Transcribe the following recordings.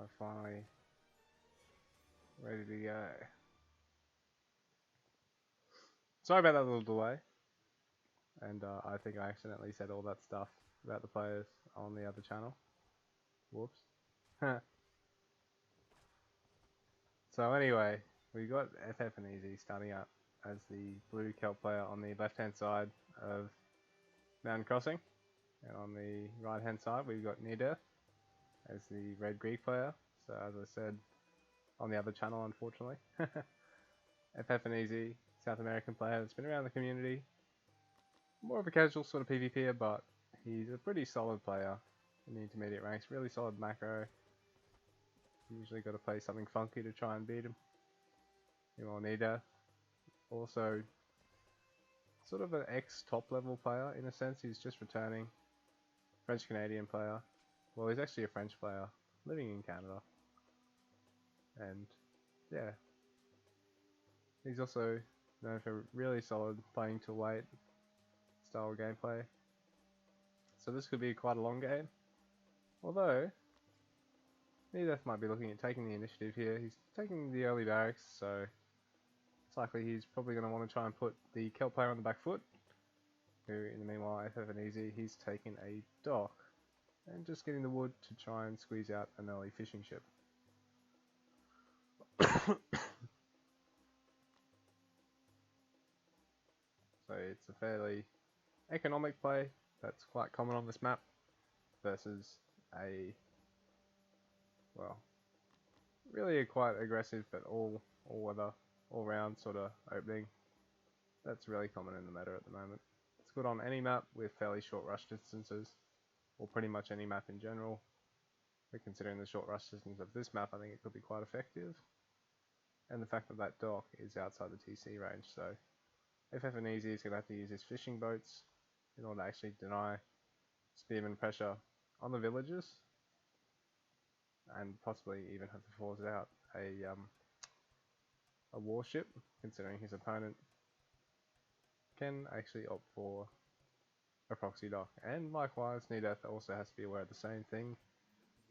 We're finally ready to go. Sorry about that little delay. And I think I accidentally said all that stuff about the players on the other channel. Whoops. So anyway, we got FFNEZ starting up as the blue kelp player on the left hand side of Mountain Crossing. And on the right hand side we've got Neadeath as the red Greek player. So as I said on the other channel, unfortunately. FFNEZ, South American player that's been around the community. More of a casual sort of PvPer, but he's a pretty solid player in the intermediate ranks. Really solid macro. Usually got to play something funky to try and beat him. You will need Neadeath. Also, sort of an ex-top level player in a sense. He's just returning. French-Canadian player. Well, he's actually a French player living in Canada. And yeah, he's also known for really solid playing to late style of gameplay. So this could be quite a long game. Although, Neadeath might be looking at taking the initiative here. He's taking the early barracks, so it's likely he's probably going to want to try and put the kelp player on the back foot. Who, in the meanwhile, FFNEZ, he's taking a dock and just getting the wood to try and squeeze out an early fishing ship. So it's a fairly economic play that's quite common on this map versus a, well, really a quite aggressive but all weather, all round sort of opening. That's really common in the meta at the moment. It's good on any map with fairly short rush distances, or pretty much any map in general. But considering the short rush distance of this map, I think it could be quite effective. And the fact that that dock is outside the TC range, so FFNEZ is going to have to use his fishing boats in order to actually deny spearman pressure on the villagers, and possibly even have to force out a warship, considering his opponent can actually opt for a proxy dock. And likewise, Neadeath also has to be aware of the same thing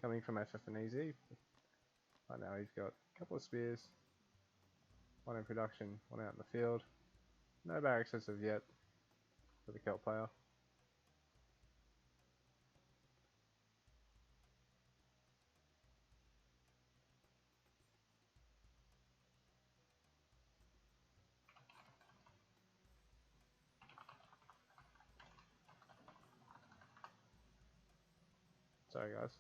coming from FFNEZ. Right now he's got a couple of spears, one in production, one out in the field. No barracks as of yet for the kelp player. Sorry guys.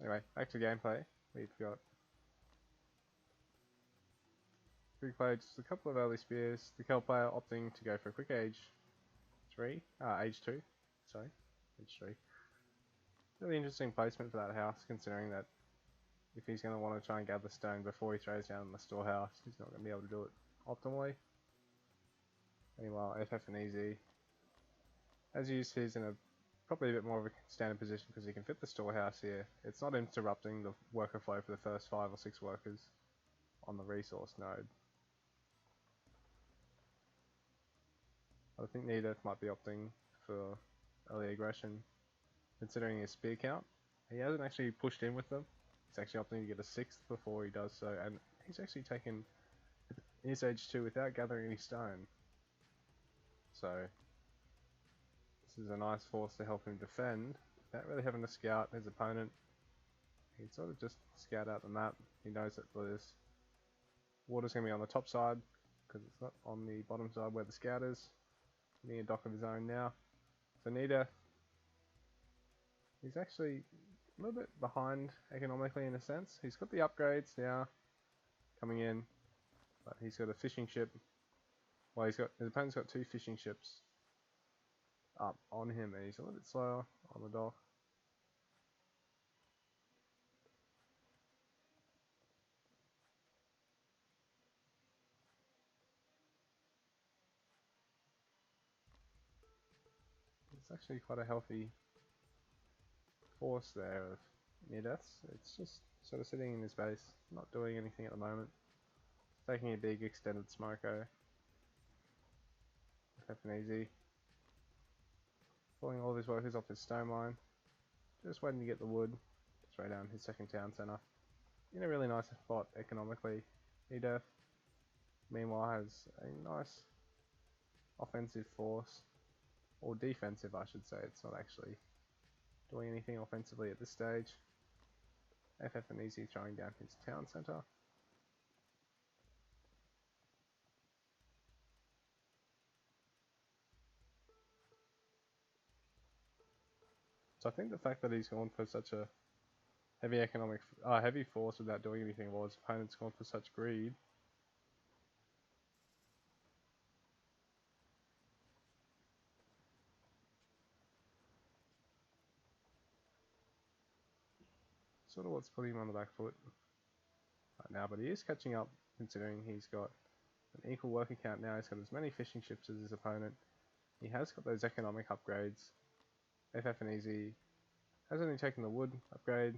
Anyway, back to gameplay. We've got Greek player, just a couple of early spears. The kelp player opting to go for a quick age 2. Sorry, age 3. Really interesting placement for that house, considering that if he's going to want to try and gather stone before he throws down the storehouse, he's not going to be able to do it optimally. Meanwhile, FFNEZ has used his in a probably a bit more of a standard position because he can fit the storehouse here. It's not interrupting the worker flow for the first 5 or 6 workers on the resource node. I think Neadeath might be opting for early aggression, considering his spear count. He hasn't actually pushed in with them. He's actually opting to get a 6th before he does so, and he's actually taken his age 2 without gathering any stone. So this is a nice force to help him defend, without really having to scout his opponent. He can sort of just scout out the map. He knows that this water's going to be on the top side, because it's not on the bottom side where the scout is. Getting a dock of his own now. So Neadeath, he's actually a little bit behind economically in a sense. He's got the upgrades now coming in, but he's got a fishing ship. Well, his opponent's got 2 fishing ships up on him, and he's a little bit slower on the dock. It's actually quite a healthy force there of Neadeath. It's just sort of sitting in his base, not doing anything at the moment. Taking a big extended smoko. FFNEZ. Pulling all of his workers off his stone line. Just waiting to get the wood to throw down his second town centre in a really nice spot economically. Neadeath, meanwhile, has a nice offensive force, or defensive I should say. It's not actually doing anything offensively at this stage. FFNEZ throwing down his town centre. So I think the fact that he's gone for such a heavy force without doing anything while his opponent's gone for such greed. Sort of what's putting him on the back foot right now, but he is catching up considering he's got an equal working count now. He's got as many fishing ships as his opponent. He has got those economic upgrades. FFNEZ has only taken the wood upgrade.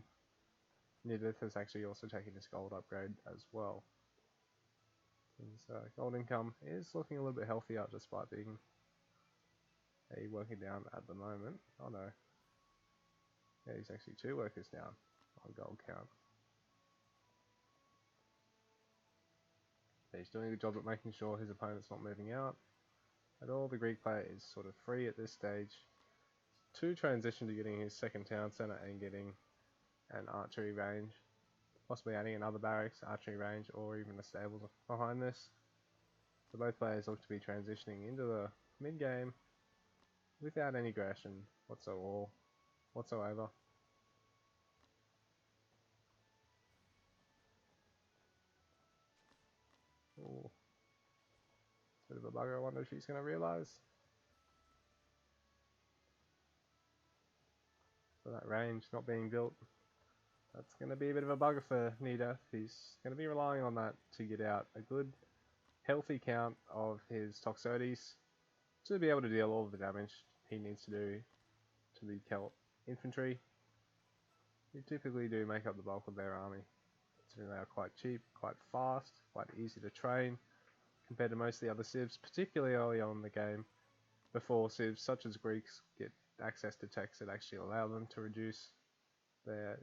Neadeath has actually also taken his gold upgrade as well. His gold income is looking a little bit healthier despite being a worker down at the moment. Oh no. Yeah, he's actually 2 workers down on gold count. Yeah, he's doing a good job at making sure his opponent's not moving out at all. The Greek player is sort of free at this stage to transition to getting his second town centre and getting an archery range, possibly adding another barracks, archery range, or even a stable behind this. So both players look to be transitioning into the mid game without any aggression whatsoever. Ooh. Bit of a bugger. I wonder if he's going to realise. So that range not being built, that's going to be a bit of a bugger for Neadeath. He's going to be relying on that to get out a good, healthy count of his Toxotes to be able to deal all of the damage he needs to do to the Celt infantry, who typically do make up the bulk of their army, considering they are quite cheap, quite fast, quite easy to train compared to most of the other civs, particularly early on in the game, before civs such as Greeks get access to techs that actually allow them to reduce their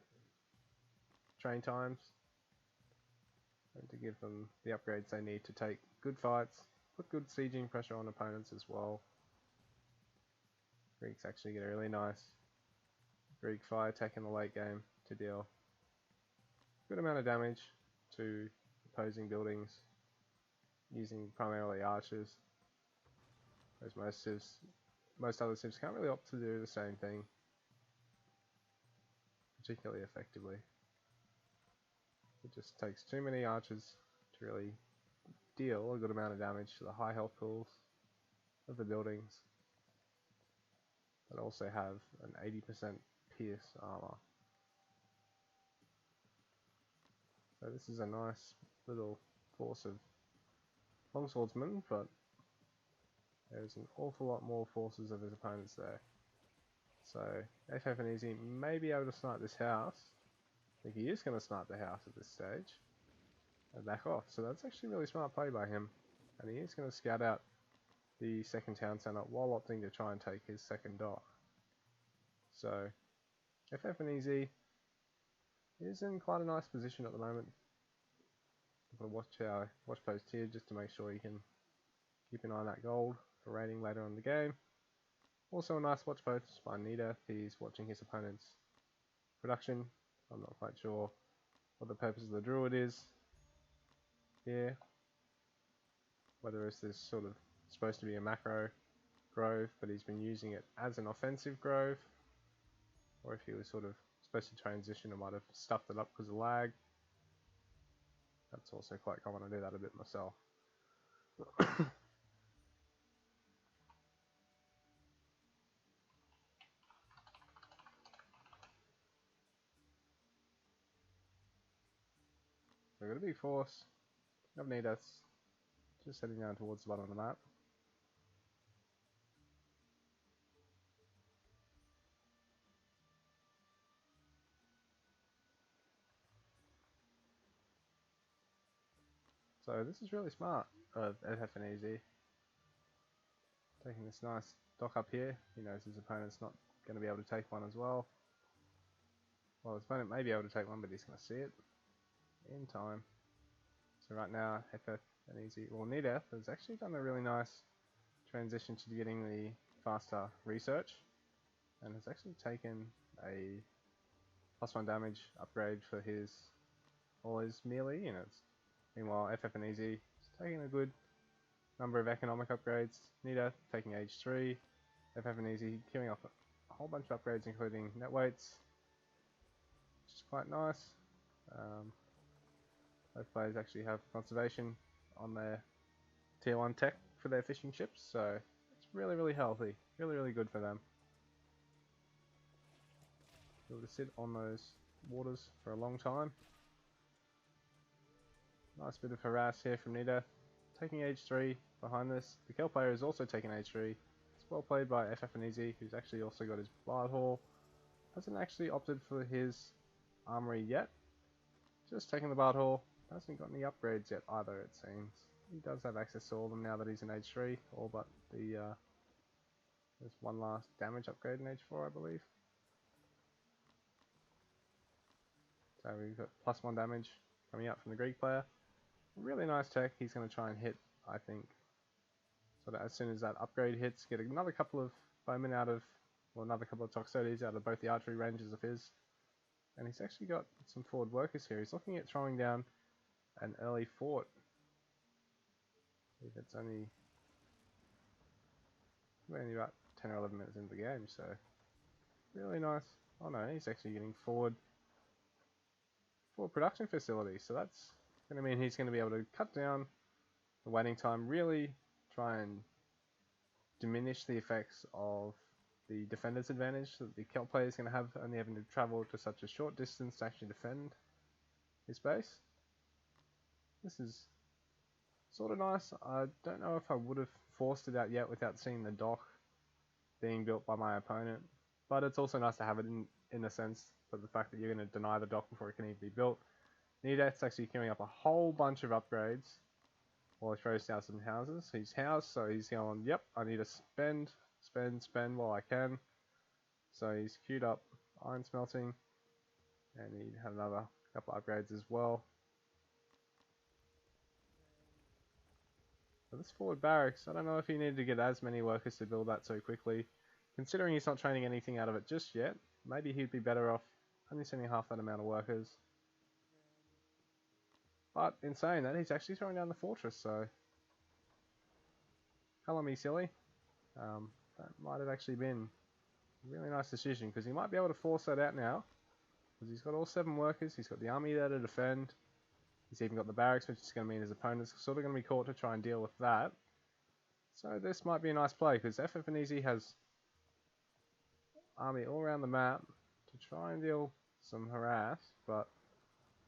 train times and to give them the upgrades they need to take good fights, put good sieging pressure on opponents as well. Greeks actually get a really nice Greek fire tech in the late game to deal a good amount of damage to opposing buildings using primarily archers, as most other civs can't really opt to do the same thing particularly effectively. It just takes too many archers to really deal a good amount of damage to the high health pools of the buildings that also have an 80% pierce armor. So this is a nice little force of longswordsmen, but there's an awful lot more forces of his opponents there. So FFNEZ may be able to snipe this house. I think he is going to snipe the house at this stage and back off. So that's actually really smart play by him. And he is going to scout out the second town centre while opting to try and take his second dock. So FFNEZ is in quite a nice position at the moment. I'm going to watch post here just to make sure he can keep an eye on that gold for raiding later on in the game. Also a nice watch post by Neadeath. He's watching his opponent's production. I'm not quite sure what the purpose of the druid is here. Whether it's this sort of supposed to be a macro grove, but he's been using it as an offensive grove, or if he was sort of supposed to transition and might have stuffed it up because of lag. That's also quite common. I do that a bit myself. So we've got a big force of Neadeaths just heading down towards the bottom of the map. So this is really smart of FFNEZ. Taking this nice dock up here. He knows his opponent's not going to be able to take one as well. Well, his opponent may be able to take one, but he's going to see it in time. So right now, FFNEZ, well, Neadeath has actually done a really nice transition to getting the faster research, and has actually taken a +1 damage upgrade for all his melee units. Meanwhile, FFNEZ is taking a good number of economic upgrades. Neadeath taking age 3, FFNEZ queuing off a whole bunch of upgrades including net weights, which is quite nice. Both players actually have conservation on their tier 1 tech for their fishing ships, so it's really healthy, really good for them. Be able to sit on those waters for a long time. Nice bit of harass here from Neadeath, taking age 3 behind this. The Kel player is also taking age 3. It's well played by FFNEZ, who's actually also got his Bard Hall. Hasn't actually opted for his armory yet. Just taking the Bard Hall. Hasn't got any upgrades yet either, it seems. He does have access to all of them now that he's in age 3, all but there's one last damage upgrade in age 4, I believe. So we've got +1 damage coming out from the Greek player. Really nice tech. He's going to try and hit, I think, so that as soon as that upgrade hits, get another couple of bowmen out of, well, another couple of Toxotes out of both the archery ranges of his. And he's actually got some forward workers here. He's looking at throwing down an early fort. If it's only about 10 or 11 minutes into the game, so really nice. Oh no, he's actually getting forward production facility, so that's going to mean he's going to be able to cut down the waiting time, really try and diminish the effects of the defender's advantage that the Celt player is going to have, only having to travel to such a short distance to actually defend his base. This is sort of nice. I don't know if I would have forced it out yet without seeing the dock being built by my opponent, but it's also nice to have it in the sense that the fact that you're going to deny the dock before it can even be built. Neadeath's actually queuing up a whole bunch of upgrades while he throws down some houses. He's housed, so he's going, yep, I need to spend while I can. So he's queued up iron smelting, and he had another couple of upgrades as well. But this forward barracks, I don't know if he needed to get as many workers to build that so quickly. Considering he's not training anything out of it just yet, maybe he'd be better off only sending half that amount of workers. But in saying that, he's actually throwing down the fortress, so color me silly. That might have actually been a really nice decision, because he might be able to force that out now, because he's got all 7 workers, he's got the army there to defend, he's even got the barracks, which is going to mean his opponent's sort of going to be caught to try and deal with that. So this might be a nice play, because FFNEZ has army all around the map to try and deal some harass, but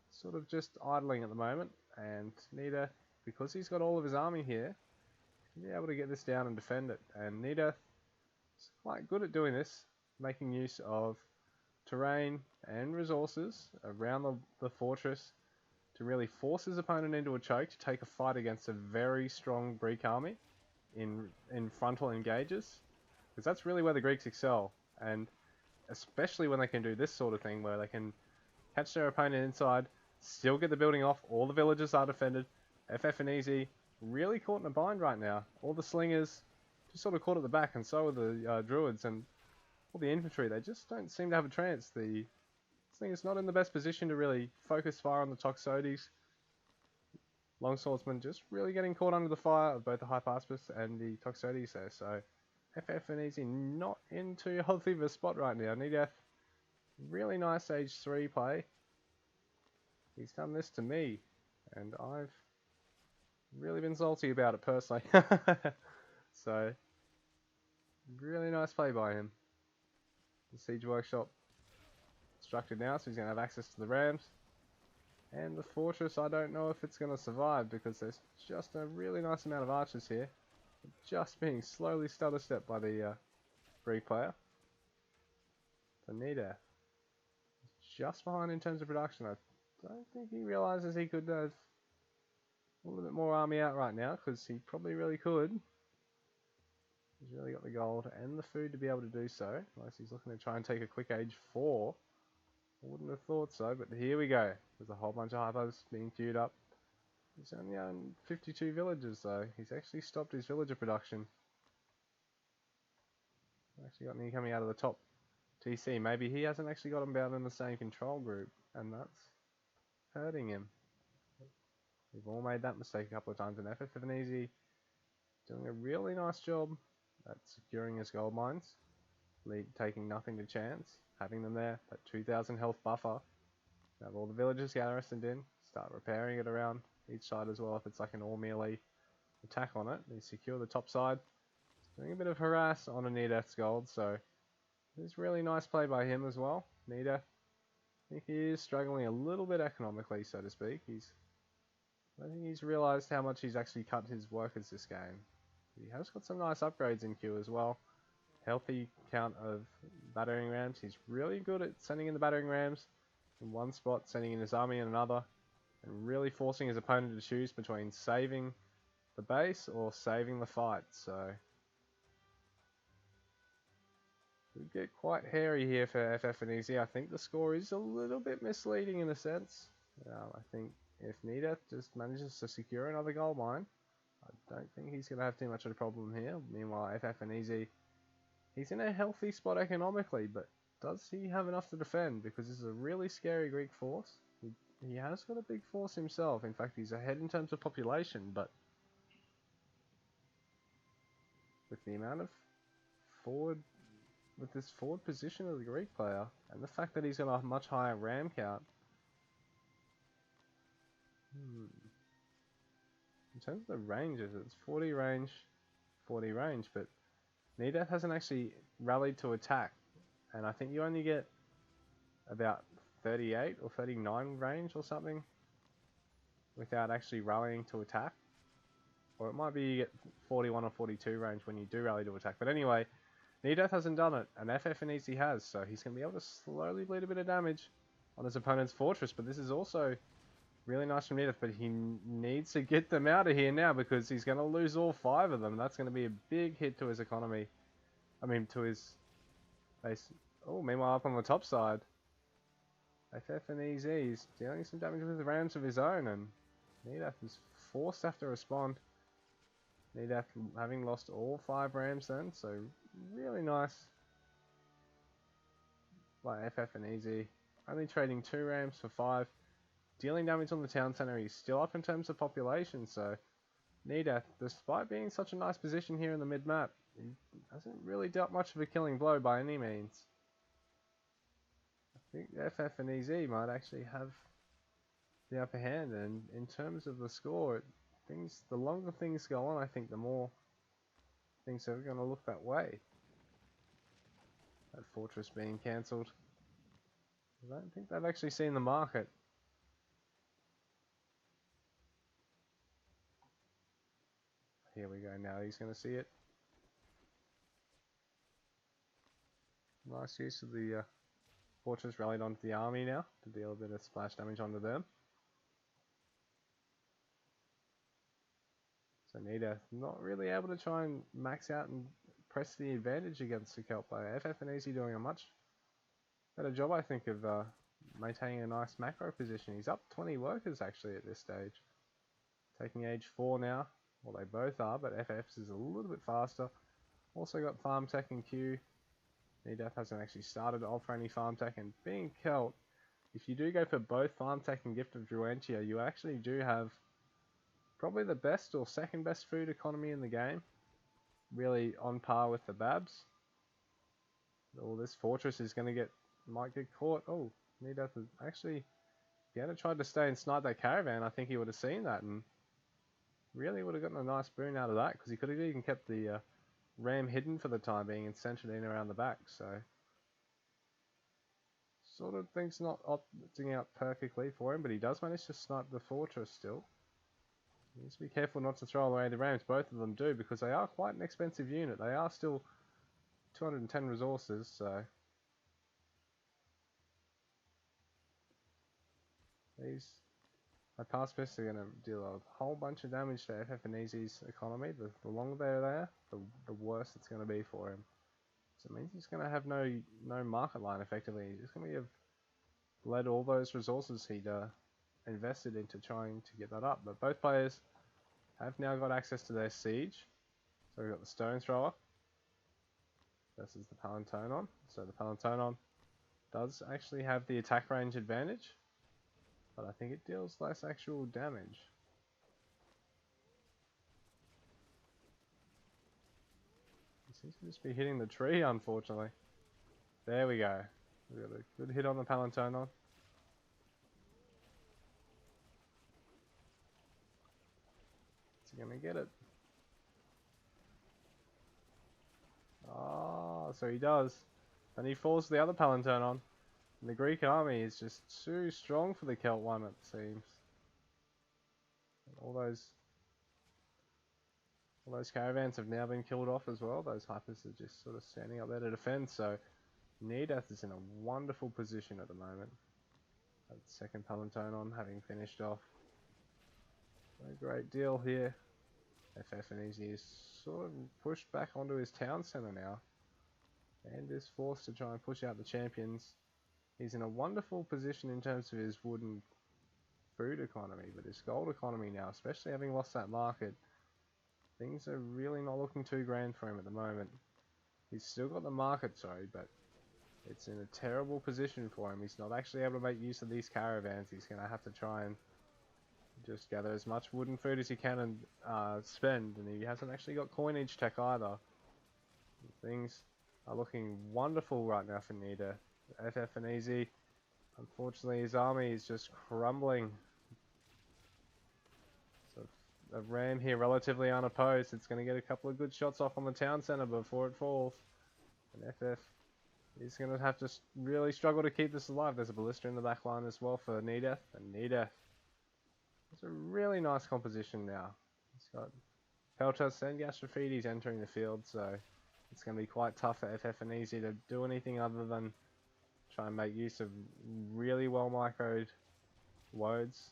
sort of just idling at the moment, and Neadeath, because he's got all of his army here, can be able to get this down and defend it. And Neadeath is quite good at doing this, making use of terrain and resources around the fortress to really force his opponent into a choke to take a fight against a very strong Greek army in frontal engages, because that's really where the Greeks excel, and especially when they can do this sort of thing where they can catch their opponent inside, still get the building off, all the villages are defended. FFNEZ really caught in a bind right now. All the slingers just sort of caught at the back, and so are the druids and all the infantry. They just don't seem to have a chance. The slinger's not in the best position to really focus fire on the Toxotes. Longswordsman just really getting caught under the fire of both the Hypaspis and the Toxotes there. So FFNEZ not in too healthy of a spot right now. Neadeath, really nice age 3 play. He's done this to me, and I've really been salty about it personally. So, really nice play by him. The siege workshop structured now, so he's going to have access to the rams. And the fortress, I don't know if it's going to survive, because there's just a really nice amount of archers here. Just being slowly stutter-stepped by the Greek player. So Neadeath is just behind in terms of production. I don't think he realizes he could have a little bit more army out right now, because he probably really could. He's really got the gold and the food to be able to do so, unless he's looking to try and take a quick age 4. I wouldn't have thought so, but here we go. There's a whole bunch of hypers being queued up. He's only on 52 villagers though. He's actually stopped his villager production. Actually got me coming out of the top TC. Maybe he hasn't actually got him down in the same control group, and that's hurting him. We've all made that mistake a couple of times, and FFNEZ doing a really nice job at securing his gold mines, taking nothing to chance, having them there, that 2000 health buffer. Have all the villagers garrisoned in, start repairing it around each side as well if it's like an all melee attack on it. They secure the top side. Doing a bit of harass on a Neadeath's gold, so it's really nice play by him as well. Neadeath, I think he is struggling a little bit economically, so to speak. I think he's realised how much he's actually cut his workers this game. He has got some nice upgrades in queue as well. Healthy count of battering rams. He's really good at sending in the battering rams in one spot, sending in his army in another, and really forcing his opponent to choose between saving the base or saving the fight. So it would get quite hairy here for FFNEZ. I think the score is a little bit misleading in a sense. I think if Neadeath just manages to secure another gold mine, I don't think he's going to have too much of a problem here. Meanwhile, FFNEZ, he's in a healthy spot economically, but does he have enough to defend? Because this is a really scary Greek force. He has got a big force himself. In fact, he's ahead in terms of population, but with the amount of with this forward position of the Greek player, and the fact that he's got a much higher ram count, in terms of the ranges, it's 40 range, 40 range, but Neadeath hasn't actually rallied to attack, and I think you only get about 38 or 39 range or something without actually rallying to attack. Or it might be you get 41 or 42 range when you do rally to attack. But anyway, Neadeath hasn't done it, and FFNEZ has, so he's going to be able to slowly bleed a bit of damage on his opponent's fortress. But this is also really nice from Neadeath, but he needs to get them out of here now because he's going to lose all 5 of them. That's going to be a big hit to his economy. I mean, to his base. Oh, meanwhile, up on the top side, FFNEZ is dealing some damage with the rams of his own, and Neadeath is forced to have to respond. Neadeath having lost all 5 rams then, so really nice by FFNEZ. Only trading 2 rams for 5. Dealing damage on the town centre, he's still up in terms of population, so Neadeath, despite being in such a nice position here in the mid-map, he hasn't really dealt much of a killing blow by any means. I think FFNEZ might actually have the upper hand, and in terms of the score, the longer things go on, I think the more things are going to look that way. That fortress being cancelled. I don't think they've actually seen the market. Here we go, now he's going to see it. Nice use of the fortress rallied onto the army now to deal a bit of splash damage onto them. So Neadeath not really able to try and max out and press the advantage against the Kelp player. FFNEZ doing a much better job, I think, of maintaining a nice macro position. He's up 20 workers actually at this stage. Taking age 4 now. Well, they both are, but FF's is a little bit faster. Also got farm tech in queue. Neadeath hasn't actually started to offer any farm tech, and being Celt, if you do go for both farm tech and Gift of Druentia, you actually do have probably the best or second best food economy in the game. Really on par with the Babs. Oh, this fortress is going to might get caught. Oh, Neadeath is actually, if he hadn't tried to stay and snipe that caravan, I think he would have seen that and really would have gotten a nice boon out of that, because he could have even kept the ram hidden for the time being and centered in around the back. So sort of things not opting out perfectly for him, but he does manage to snipe the fortress still. He needs to be careful not to throw away the rams. Both of them do, because they are quite an expensive unit. They are still 210 resources, so these Hyparspists are going to deal a whole bunch of damage to FFNEZ's economy. The longer they're there, the worse it's going to be for him. So it means he's going to have no market line effectively. He's just going to have bled all those resources he'd invested into trying to get that up. But both players have now got access to their siege. So we've got the stone thrower versus the Palintonon. So the Palintonon does actually have the attack range advantage, but I think it deals less actual damage. It seems to just be hitting the tree, unfortunately. There we go. We got a good hit on the Palintonon. Is he gonna get it? Oh, so he does. And he falls to the other Palintonon. And the Greek army is just too strong for the Celt one, it seems. And all those caravans have now been killed off as well. Those hypers are just sort of standing up there to defend. So Neadeath is in a wonderful position at the moment. That second Palintonon having finished off. A great deal here. FFNEZ is sort of pushed back onto his town centre now, and is forced to try and push out the champions. He's in a wonderful position in terms of his wood and food economy, but his gold economy now, especially having lost that market, things are really not looking too grand for him at the moment. He's still got the market, sorry, but it's in a terrible position for him. He's not actually able to make use of these caravans. He's going to have to try and just gather as much wood and food as he can and spend, and he hasn't actually got coinage tech either. Things are looking wonderful right now for Neadeath. FFNEZ, unfortunately his army is just crumbling. So a ram here relatively unopposed. It's going to get a couple of good shots off on the town centre before it falls. And FF is going to have to really struggle to keep this alive. There's a ballista in the back line as well for Neadeath, and Neadeath, it's a really nice composition now. It's got Peltas and Gastrophides entering the field, so it's going to be quite tough for FFNEZ to do anything other than try and make use of really well microed loads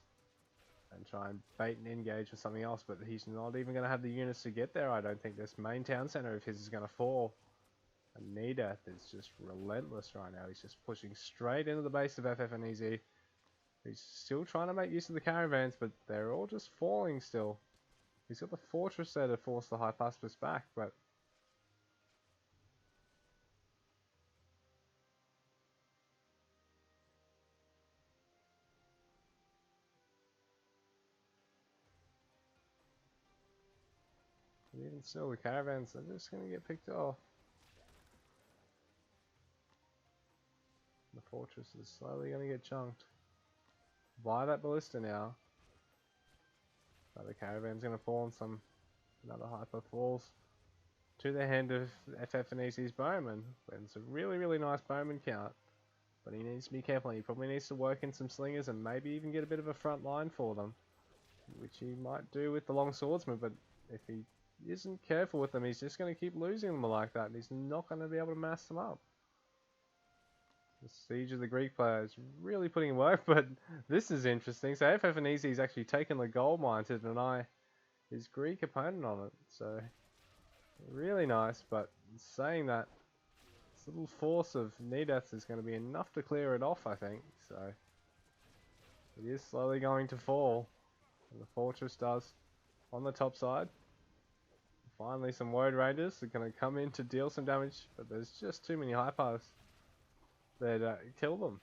and try and bait and engage with something else, but he's not even going to have the units to get there. I don't think this main town centre of his is going to fall. And Neadeath is just relentless right now. He's just pushing straight into the base of FFNEZ. He's still trying to make use of the caravans, but they're all just falling still. He's got the fortress there to force the Hypaspis back, but even still, the caravans are just going to get picked off. The fortress is slowly going to get chunked by that ballista now. But the caravan's going to fall, and another hyper falls to the hand of FFNEZ's bowman. It's a really, really nice bowman count, but he needs to be careful. He probably needs to work in some slingers and maybe even get a bit of a front line for them, which he might do with the long swordsman, but if he isn't careful with them, he's just going to keep losing them like that, and he's not going to be able to mass them up. The Siege of the Greek player is really putting in work, but this is interesting. So FFNEZ has actually taken the gold mine to deny his Greek opponent on it. So really nice, but saying that, this little force of Neadeath is going to be enough to clear it off, I think. So it is slowly going to fall, and the fortress does on the top side. Finally, some Woad Rangers are going to come in to deal some damage, but there's just too many hypers that kill them.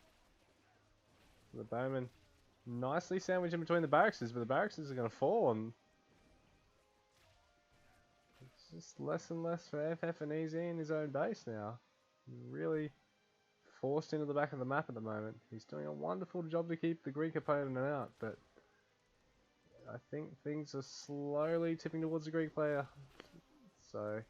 The bowman nicely sandwiched in between the barracks, but the barracks are going to fall, and it's just less and less for FFNEZ in his own base now. Really forced into the back of the map at the moment. He's doing a wonderful job to keep the Greek opponent out, but I think things are slowly tipping towards the Greek player. So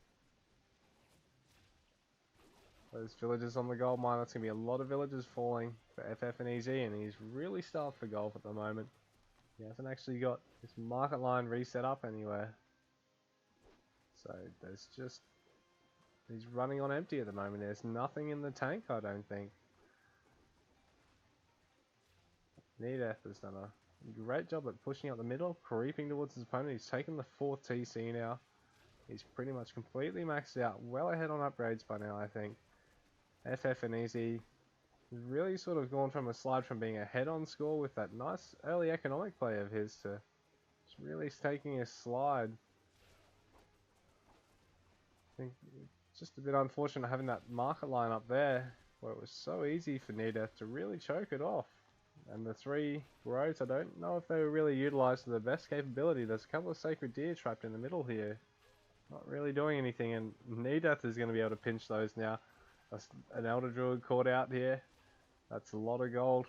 those villagers on the gold mine, that's going to be a lot of villagers falling for FFNEZ, and he's really starved for gold at the moment. He hasn't actually got his market line reset up anywhere. So there's just, he's running on empty at the moment. There's nothing in the tank, I don't think. Neadeath has done a great job at pushing out the middle, creeping towards his opponent. He's taken the 4th TC now. He's pretty much completely maxed out, well ahead on upgrades by now, I think. FFNEZ He's really sort of gone from a slide from being a head-on score with that nice early economic play of his to just really taking a slide. I think it's just a bit unfortunate having that market line up there where it was so easy for Neadeath to really choke it off. And the 3 roads, I don't know if they were really utilised to their best capability. There's a couple of sacred deer trapped in the middle here. Not really doing anything, and Neadeath is going to be able to pinch those now. An Elder Druid caught out here. That's a lot of gold.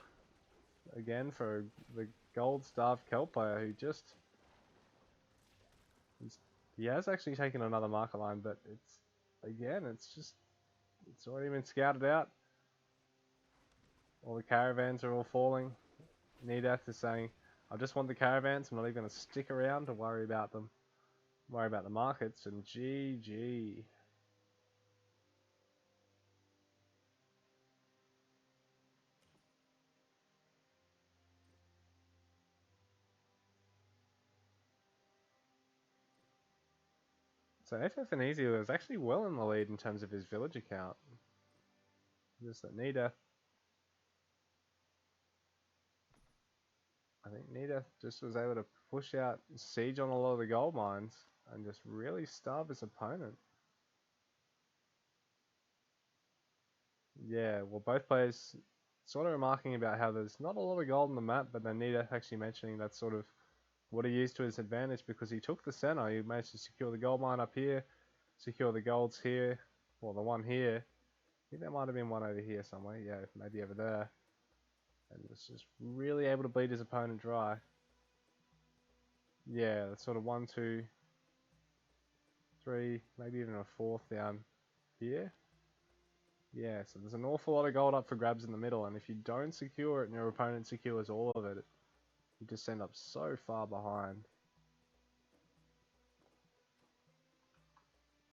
Again, for the gold-starved Kelp player who just... He has actually taken another marker line, but it's... Again, it's already been scouted out. All the caravans are all falling. Neadeath is saying, I just want the caravans, I'm not even going to stick around to worry about them. Worry about the markets, and GG. So FFNEZ was actually well in the lead in terms of his villager count. Just that Neadeath... I think Neadeath just was able to push out siege on a lot of the gold mines and just really starve his opponent. Yeah, well, both players sort of remarking about how there's not a lot of gold on the map, but then Neadeath actually mentioning that's sort of what he used to his advantage because he took the center. He managed to secure the gold mine up here, secure the golds here, well, the one here. I think there might have been one over here somewhere. Yeah, maybe over there. And was just really able to bleed his opponent dry. Yeah, that's sort of 1, 2, 3, maybe even a 4th down here. Yeah, so there's an awful lot of gold up for grabs in the middle, and if you don't secure it and your opponent secures all of it, you just end up so far behind.